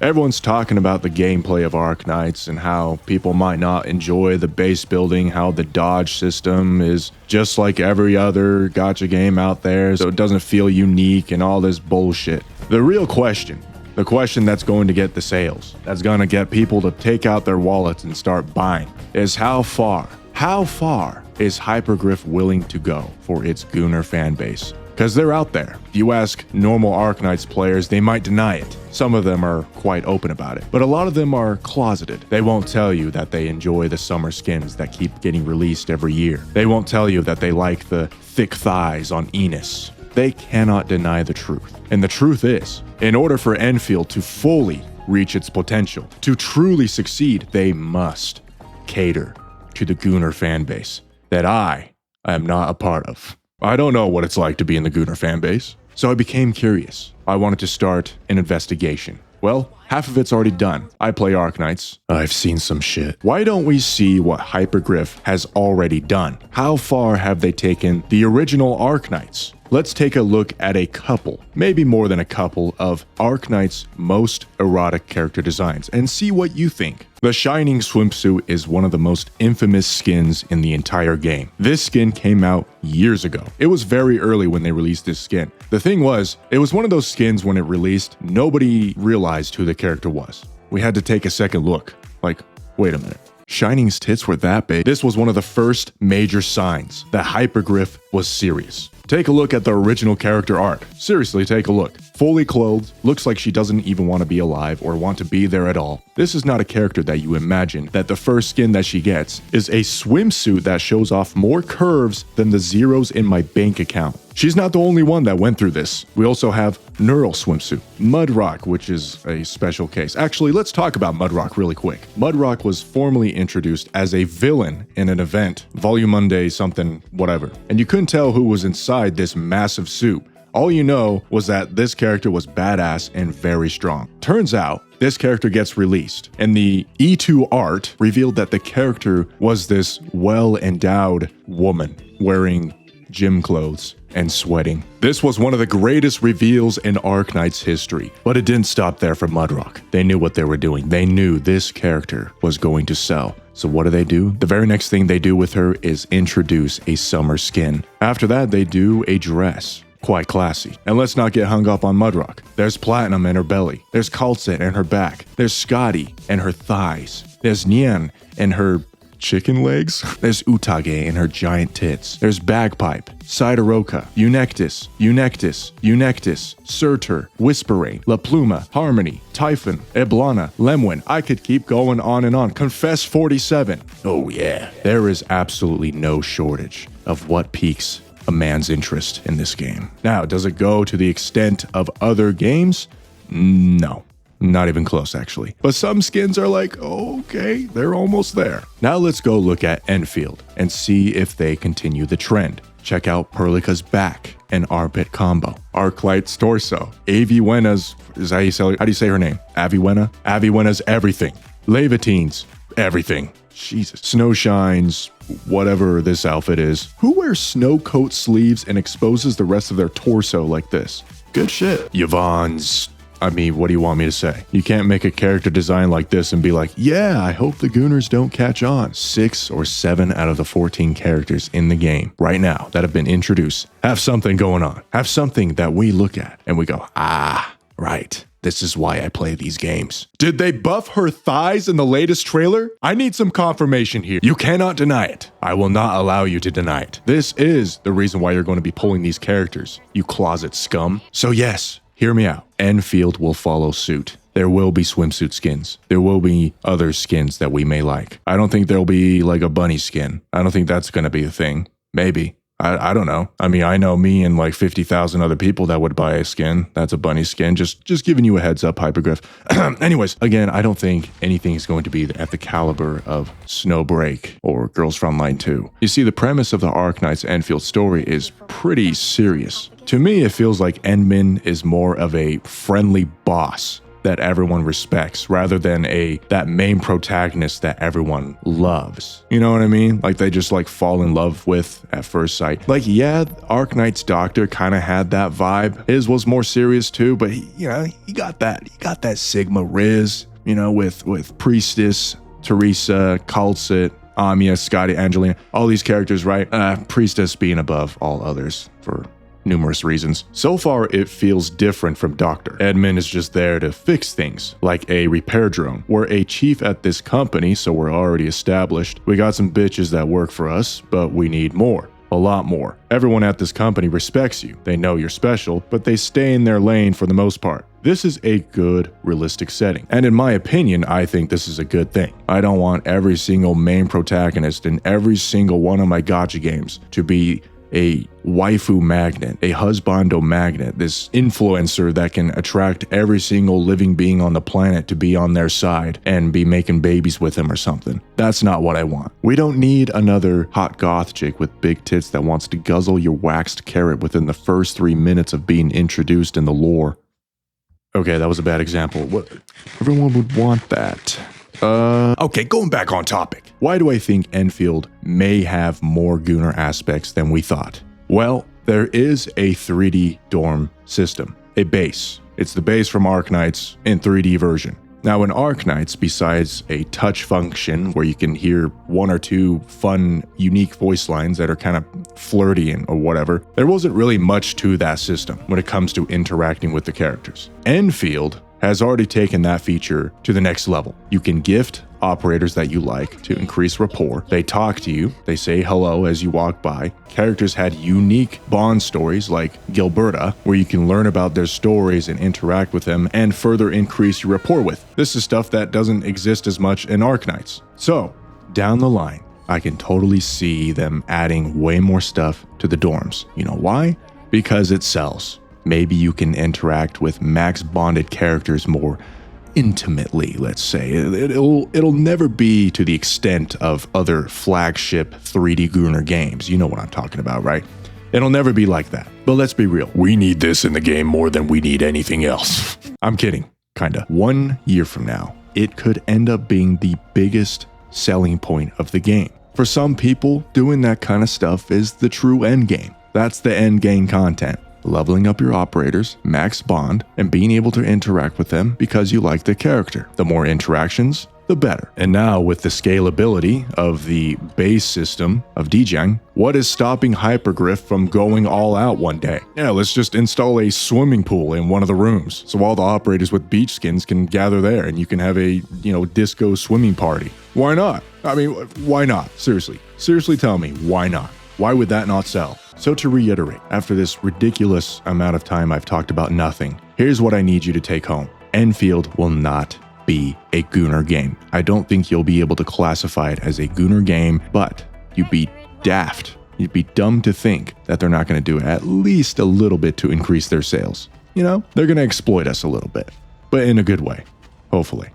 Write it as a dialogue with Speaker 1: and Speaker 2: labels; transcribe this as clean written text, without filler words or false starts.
Speaker 1: Everyone's talking about the gameplay of Arknights and how people might not enjoy the base building, how the dodge system is just like every other gacha game out there, so it doesn't feel unique and all this bullshit. The real question, the question that's going to get the sales, that's going to get people to take out their wallets and start buying, is how far is Hypergriff willing to go for its Gunnar fanbase? Because they're out there. If you ask normal Arknights players, they might deny it. Some of them are quite open about it, but a lot of them are closeted. They won't tell you that they enjoy the summer skins that keep getting released every year. They won't tell you that they like the thick thighs on Enos. They cannot deny the truth. And the truth is, in order for Endfield to fully reach its potential, to truly succeed, they must cater to the Gunnar fanbase that I am not a part of. I don't know what it's like to be in the Gunnar fanbase, so I became curious. I wanted to start an investigation. Well, half of it's already done. I play Arknights. I've seen some shit. Why don't we see what Hypergriff has already done? How far have they taken the original Arknights? Let's take a look at a couple, maybe more than a couple, of Arknight's most erotic character designs and see what you think. The Shining swimsuit is one of the most infamous skins in the entire game. This skin came out years ago. It was very early when they released this skin. The thing was, it was one of those skins when it released, nobody realized who the character was. We had to take a second look. Like, wait a minute. Shining's tits were that big? This was one of the first major signs that Hypergriff was serious. Take a look at the original character art. Seriously, take a look. Fully clothed, looks like she doesn't even want to be alive or want to be there at all. This is not a character that you imagine that the first skin that she gets is a swimsuit that shows off more curves than the zeros in my bank account. She's not the only one that went through this. We also have Neural swimsuit, Mudrock, which is a special case. Actually, let's talk about Mudrock really quick. Mudrock was formally introduced as a villain in an event, Volume Monday something, whatever. And you couldn't tell who was inside this massive suit. All you know was that this character was badass and very strong. Turns out, this character gets released, and the E2 art revealed that the character was this well-endowed woman wearing gym clothes and sweating. This was one of the greatest reveals in Arknight's history, but it didn't stop there for Mudrock. They knew what they were doing. They knew this character was going to sell. So what do? The very next thing they do with her is introduce a summer skin. After that, they do a dress. Quite classy. And let's not get hung up on Mudrock. There's Platinum in her belly. There's Kalset in her back. There's Scotty and her thighs. There's Nyan and her chicken legs. There's Utage and her giant tits. There's Bagpipe, Sidoroka, Eunectus, Surtur, Whispering, La Pluma, Harmony, Typhon, Eblana, Lemwin. I could keep going on and on. Confess 47. Oh yeah. There is absolutely no shortage of what piques a man's interest in this game. Now, does it go to the extent of other games? No. Not even close, actually. But some skins are like, okay, they're almost there. Now let's go look at Endfield and see if they continue the trend. Check out Perlica's back and armpit combo. Arclight's torso. Aviwena's, how do you say her name? Aviwena? Aviwena's everything. Levitine's everything. Jesus. Snowshine's whatever this outfit is. Who wears snow coat sleeves and exposes the rest of their torso like this? Good shit. Yvonne's, I mean, what do you want me to say? You can't make a character design like this and be like, yeah, I hope the Gunnars don't catch on. 6 or 7 out of the 14 characters in the game right now that have been introduced have something going on. Have something that we look at and we go, ah, right. This is why I play these games. Did they buff her thighs in the latest trailer? I need some confirmation here. You cannot deny it. I will not allow you to deny it. This is the reason why you're going to be pulling these characters, you closet scum. So yes, hear me out. Endfield will follow suit. There will be swimsuit skins. There will be other skins that we may like. I don't think there'll be like a bunny skin. I don't think that's going to be a thing. Maybe. I don't know. I mean, I know me and like 50,000 other people that would buy a skin. That's a bunny skin. Just giving you a heads up, Hypergriff. Anyways, again, I don't think anything is going to be at the caliber of Snowbreak or Girls Frontline 2. You see, the premise of the Arknight's Endfield story is pretty serious. To me, it feels like Endmin is more of a friendly boss that everyone respects rather than that main protagonist that everyone loves. You know what I mean? Like they just like fall in love with at first sight. Like, yeah, Arknight's doctor kind of had that vibe. His was more serious too, but he got that Sigma Riz, with Priestess, Teresa, Calcit, Amiya, Scotty, Angelina, all these characters, right? Priestess being above all others for numerous reasons. So far, it feels different from Doctor. Edmund is just there to fix things, like a repair drone. We're a chief at this company, so we're already established. We got some bitches that work for us, but we need more. A lot more. Everyone at this company respects you. They know you're special, but they stay in their lane for the most part. This is a good, realistic setting. And in my opinion, I think this is a good thing. I don't want every single main protagonist in every single one of my gacha games to be a waifu magnet, a husbando magnet, this influencer that can attract every single living being on the planet to be on their side and be making babies with him or something. That's not what I want. We don't need another hot goth chick with big tits that wants to guzzle your waxed carrot within the first 3 minutes of being introduced in the lore. Okay, that was a bad example. Everyone would want that. Okay, going back on topic. Why do I think Endfield may have more Gunnar aspects than we thought? Well, there is a 3D dorm system, a base. It's the base from Arknights in 3D version. Now in Arknights, besides a touch function where you can hear 1 or 2 fun, unique voice lines that are kind of flirty or whatever, there wasn't really much to that system when it comes to interacting with the characters. Endfield has already taken that feature to the next level. You can gift operators that you like to increase rapport. They talk to you, they say hello as you walk by. Characters had unique bond stories like Gilberta, where you can learn about their stories and interact with them and further increase your rapport with. This is stuff that doesn't exist as much in Arknights. So, down the line, I can totally see them adding way more stuff to the dorms. You know why? Because it sells. Maybe you can interact with max bonded characters more intimately, let's say. It'll never be to the extent of other flagship 3D Gunnar games. You know what I'm talking about, right? It'll never be like that. But let's be real. We need this in the game more than we need anything else. I'm kidding, kinda. 1 year from now, it could end up being the biggest selling point of the game. For some people, doing that kind of stuff is the true end game. That's the end game content. Leveling up your operators, max bond, and being able to interact with them because you like the character. The more interactions, the better. And now with the scalability of the base system of Djang, what is stopping Hypergriff from going all out one day? Yeah, let's just install a swimming pool in one of the rooms so all the operators with beach skins can gather there and you can have a, disco swimming party. Why not? I mean, why not? Seriously tell me, why not? Why would that not sell? So to reiterate, after this ridiculous amount of time I've talked about nothing, here's what I need you to take home. Endfield will not be a Gunnar game. I don't think you'll be able to classify it as a Gunnar game, but you'd be daft. You'd be dumb to think that they're not going to do at least a little bit to increase their sales. They're going to exploit us a little bit, but in a good way, hopefully.